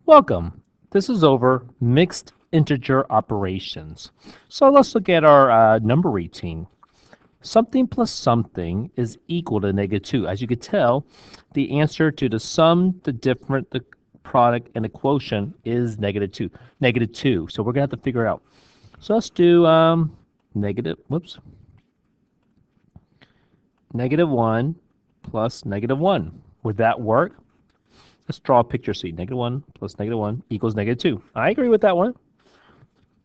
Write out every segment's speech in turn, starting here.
Welcome. This is over mixed integer operations. So let's look at our number routine. Something plus something is equal to -2. As you can tell, the answer to the sum, the difference, the product, and the quotient is -2. -2. So we're going to have to figure it out. So let's do -1 plus -1. Would that work? Let's draw a picture C. -1 plus -1 equals -2. I agree with that one.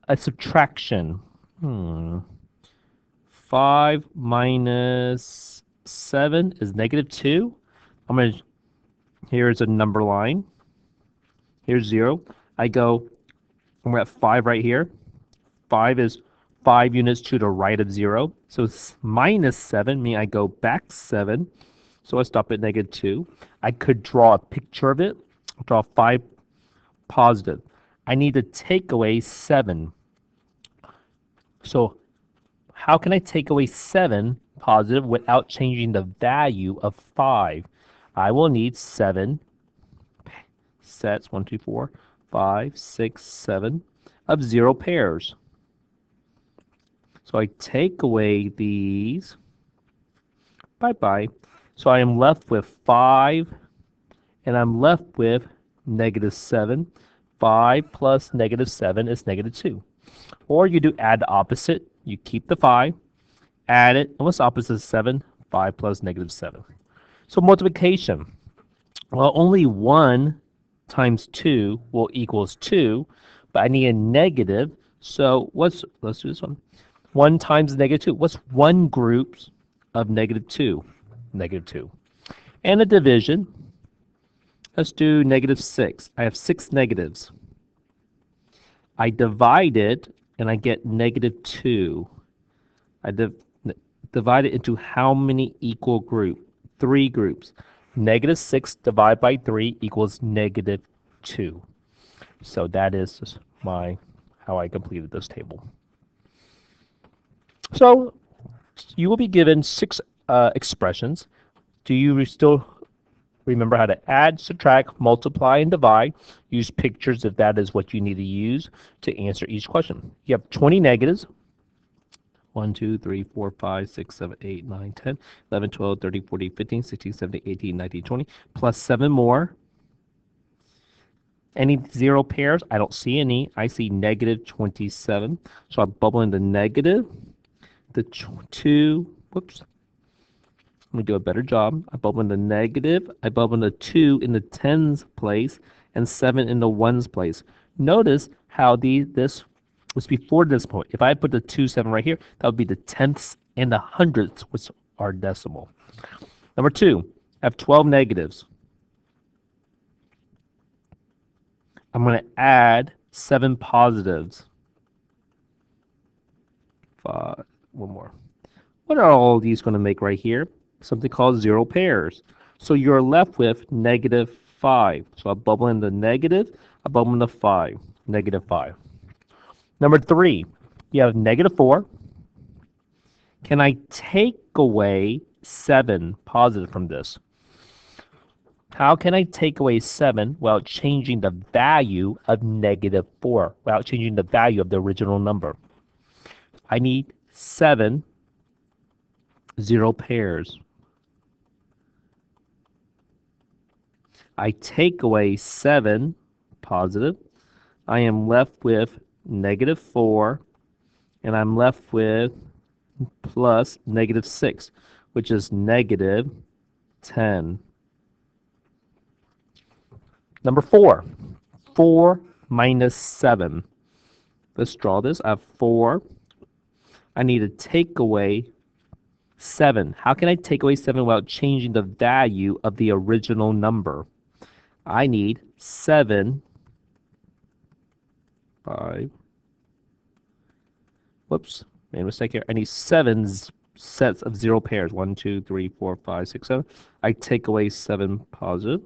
A subtraction. 5 minus 7 is -2. Here's a number line. Here's 0. We're at 5 right here. 5 is 5 units to the right of 0. So it's -7, meaning I go back 7. So I stop at -2. I could draw a picture of it. Draw 5 positive. I need to take away 7. So how can I take away 7 positive without changing the value of 5? I will need 7 sets, 1, 2, 4, 5, 6, 7, of 0 pairs. So I take away these. Bye-bye. So I am left with 5, and I'm left with -7. 5 plus -7 is -2. Or you do add the opposite. You keep the 5, add it, and what's the opposite of 7? 5 plus -7. So multiplication. Well, only 1 times 2 will equals 2, but I need a negative. So let's do this one. 1 times -2. What's one group of -2? -2. And a division. Let's do -6. I have 6 negatives. I divide it, and I get -2. I divide it into how many equal groups? 3 groups. -6 divided by 3 equals -2. So that is how I completed this table. So you will be given 6 expressions. Do you still remember how to add, subtract, multiply, and divide? Use pictures if that is what you need to use to answer each question. You have 20 negatives. 1, 2, 3, 4, 5, 6, 7, 8, 9, 10, 11, 12, 13, 14, 15, 16, 17, 18, 19, 20, plus 7 more. Any 0 pairs? I don't see any. I see -27. So I bubble in the negative. The 2, whoops. Let me do a better job. I bubble in the negative. I bubble in the 2 in the tens place and 7 in the ones place. Notice how this was before this point. If I put the 2, 7 right here, that would be the tenths and the hundredths, which are decimal. Number 2, I have 12 negatives. I'm going to add 7 positives. 5, one more. What are all these going to make right here? Something called 0 pairs. So you're left with -5. So I bubble in the negative, I bubble in the 5, -5. Number 3, you have -4. Can I take away 7 positive from this? How can I take away 7 without changing the value of -4, without changing the value of the original number? I need 7 0 pairs. I take away 7 positive. I am left with -4, and I'm left with plus -6, which is -10. Number 4, 4 minus 7. Let's draw this. I have 4. I need to take away 7. How can I take away 7 without changing the value of the original number? I need 7, 5, whoops, made a mistake here. I need 7 sets of 0 pairs. 1, 2, 3, 4, 5, 6, 7. I take away 7 positive.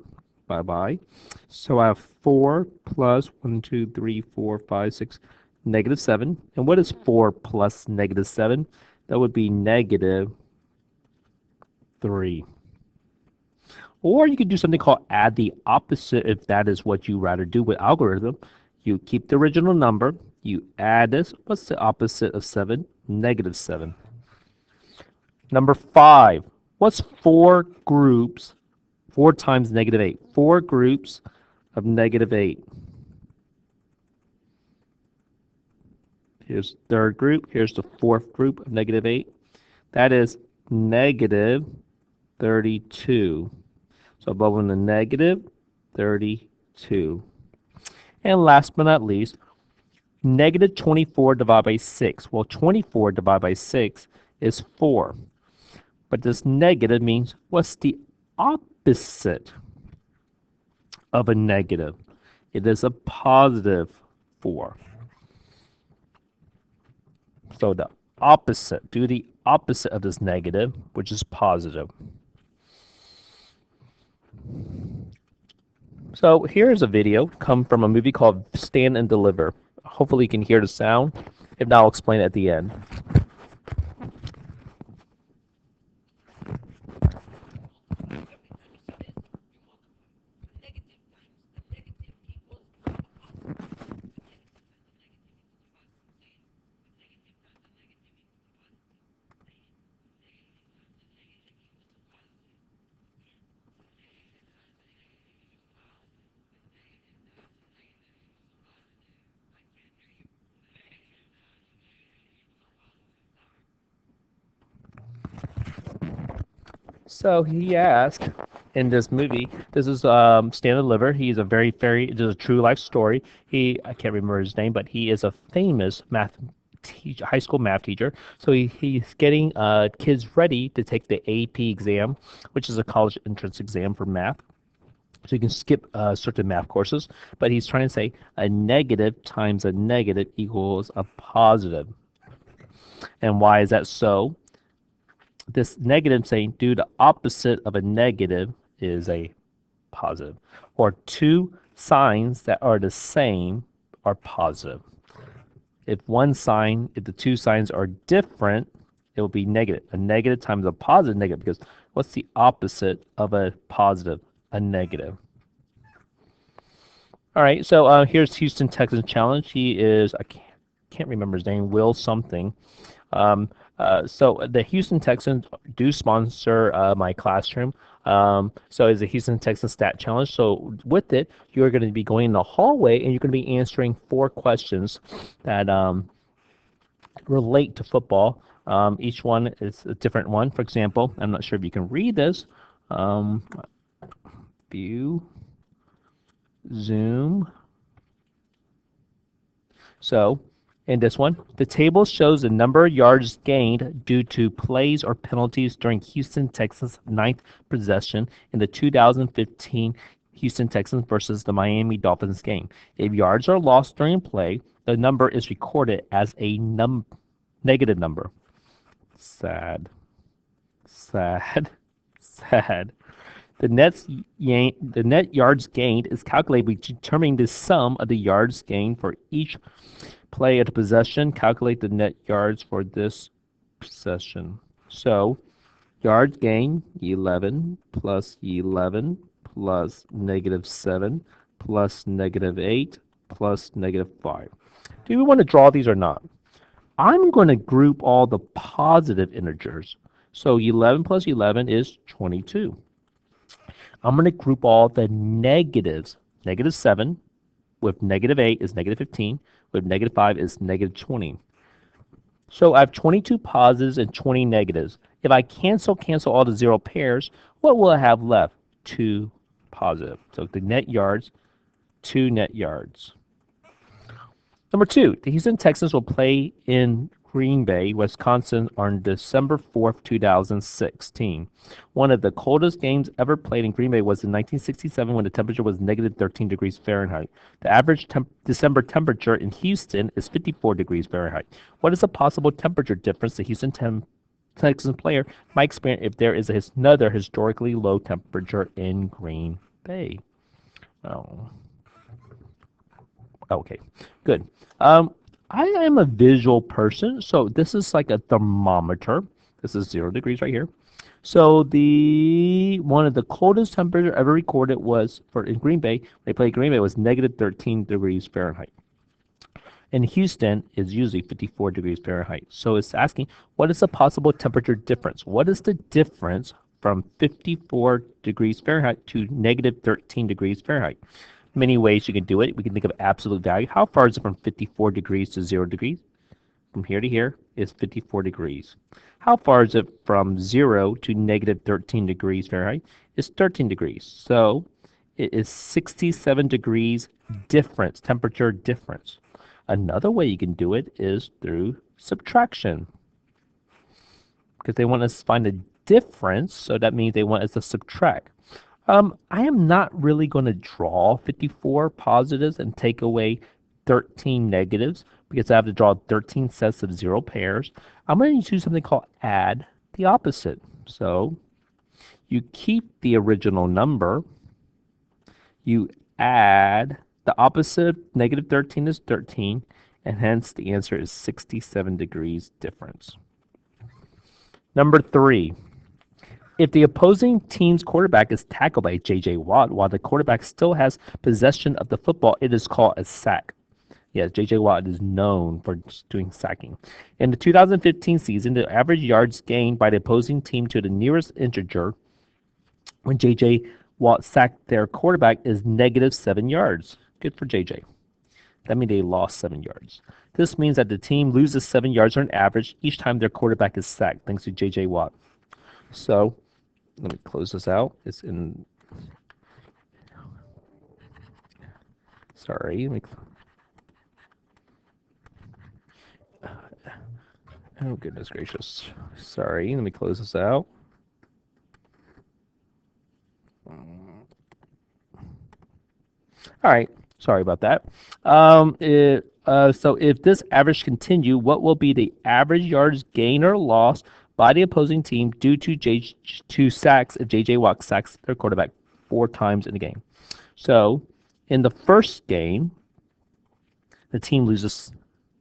Bye-bye. So I have 4 plus 1, 2, 3, 4, 5, 6, -7. And what is 4 plus -7? That would be -3. Or you could do something called add the opposite if that is what you rather do with algorithm. You keep the original number, you add this. What's the opposite of 7? Negative 7. Number 5. What's 4 groups? 4 times negative 8. 4 groups of negative 8. Here's the third group. Here's the fourth group of negative 8. That is negative 32. So above on the negative 32. And last but not least, negative 24 divided by 6. Well, 24 divided by 6 is 4. But this negative means what's the opposite of a negative? It is a positive 4. So the opposite, do the opposite of this negative, which is positive. So here's a video come from a movie called Stand and Deliver. Hopefully you can hear the sound. If not, I'll explain it at the end. So he asked in this movie, this is Stan the Liver. He's a it is a true life story. I can't remember his name, but he is a famous high school math teacher. So he's getting kids ready to take the AP exam, which is a college entrance exam for math. So you can skip certain math courses, but he's trying to say a negative times a negative equals a positive. And why is that so? This negative saying do the opposite of a negative is a positive. Or two signs that are the same are positive. If the two signs are different, it will be negative. A negative times a positive negative, because what's the opposite of a positive? A negative. All right, so here's Houston Texans challenge. He is, I can't remember his name, Will something. So the Houston Texans do sponsor my classroom. So it's a Houston Texans stat challenge. So with it, you're going to be going in the hallway and you're going to be answering 4 questions that relate to football. Each one is a different one. For example, I'm not sure if you can read this. View, zoom. So in this one, the table shows the number of yards gained due to plays or penalties during Houston Texans' 9th possession in the 2015 Houston Texans versus the Miami Dolphins game. If yards are lost during play, the number is recorded as a negative number. Sad. Sad. Sad. The net yards gained is calculated by determining the sum of the yards gained for each play of the possession. Calculate the net yards for this possession. So yards gained 11 plus 11 plus negative 7 plus negative 8 plus negative 5. Do we want to draw these or not? I'm going to group all the positive integers. So 11 plus 11 is 22. I'm going to group all the negatives. Negative 7 with negative 8 is negative 15. With negative 5 is negative 20. So I have 22 positives and 20 negatives. If I cancel all the 0 pairs, what will I have left? 2 positive. So the net yards, 2 net yards. Number 2, the Houston Texans will play in Green Bay, Wisconsin on December 4th, 2016. One of the coldest games ever played in Green Bay was in 1967 when the temperature was negative 13 degrees Fahrenheit. The average December temperature in Houston is 54 degrees Fahrenheit. What is a possible temperature difference the Houston Texans player might experience if there is another historically low temperature in Green Bay? Oh. Okay, good. I am a visual person, so this is like a thermometer. This is 0 degrees right here. So the one of the coldest temperature ever recorded was in Green Bay. They played Green Bay was negative 13 degrees Fahrenheit. In Houston is usually 54 degrees Fahrenheit. So it's asking what is the possible temperature difference? What is the difference from 54 degrees Fahrenheit to negative 13 degrees Fahrenheit? Many ways you can do it. We can think of absolute value. How far is it from 54 degrees to 0 degrees? From here to here is 54 degrees. How far is it from 0 to negative 13 degrees Fahrenheit? It's 13 degrees. So it is 67 degrees difference, temperature difference. Another way you can do it is through subtraction. Because they want us to find a difference, so that means they want us to subtract. I am not really going to draw 54 positives and take away 13 negatives because I have to draw 13 sets of 0 pairs. I'm going to do something called add the opposite. So you keep the original number, you add the opposite, negative 13 is 13, and hence the answer is 67 degrees difference. Number 3. If the opposing team's quarterback is tackled by J.J. Watt while the quarterback still has possession of the football, it is called a sack. Yes, J.J. Watt is known for doing sacking. In the 2015 season, the average yards gained by the opposing team to the nearest integer when J.J. Watt sacked their quarterback is negative 7 yards. Good for J.J. That means they lost 7 yards. This means that the team loses 7 yards on average each time their quarterback is sacked, thanks to J.J. Watt. So, let me close this out. It's in. Sorry. Oh, goodness gracious. Sorry. Let me close this out. All right. Sorry about that. So if this average continue, what will be the average yards gain or loss by the opposing team due to sacks if J.J. Watt sacks their quarterback 4 times in a game? So in the first game, the team loses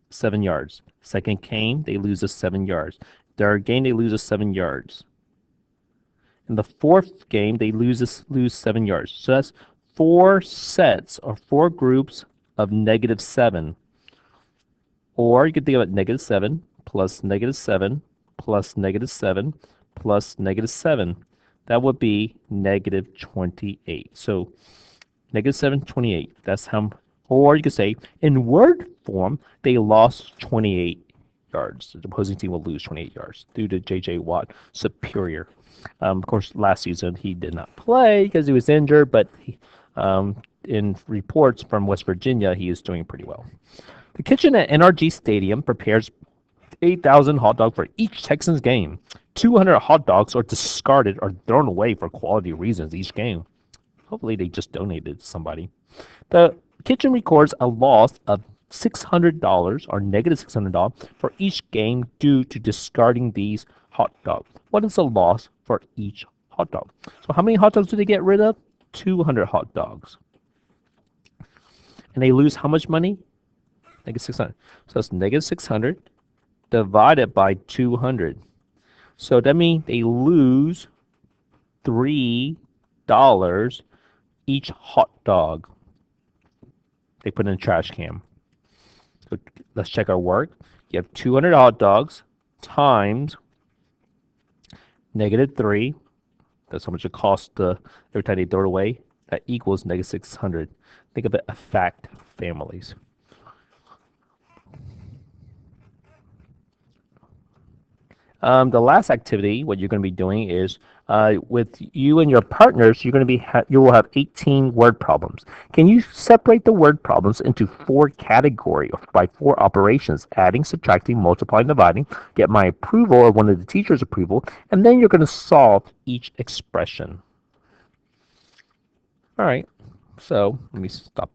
7 yards. Second game, they lose 7 yards. Third game, they lose 7 yards. In the fourth game, they lose 7 yards. So that's 4 sets or 4 groups of negative 7. Or you could think of it negative 7 plus negative 7 plus negative 7 plus negative 7. That would be negative 28. So negative 7, 28. That's how. Or you could say in word form, they lost 28 yards. The opposing team will lose 28 yards due to J.J. Watt superior. Of course, last season he did not play because he was injured, but in reports from West Virginia, he is doing pretty well. The kitchen at NRG Stadium prepares 8,000 hot dogs for each Texans game. 200 hot dogs are discarded or thrown away for quality reasons each game. Hopefully they just donated to somebody. The kitchen records a loss of $600 or negative $600 for each game due to discarding these hot dogs. What is the loss for each hot dog? So how many hot dogs do they get rid of? 200 hot dogs. And they lose how much money? Negative 600. So that's negative 600 divided by 200. So that means they lose $3 each hot dog they put in a trash can. So let's check our work. You have 200 hot dogs times negative 3. That's how much it costs every time they throw it away. That equals negative 600. Think of it as fact families. The last activity, what you're going to be doing is with you and your partners, you're going to be you will have 18 word problems. Can you separate the word problems into 4 categories by 4 operations: adding, subtracting, multiplying, dividing? Get my approval or one of the teacher's approval, and then you're going to solve each expression. All right. So let me stop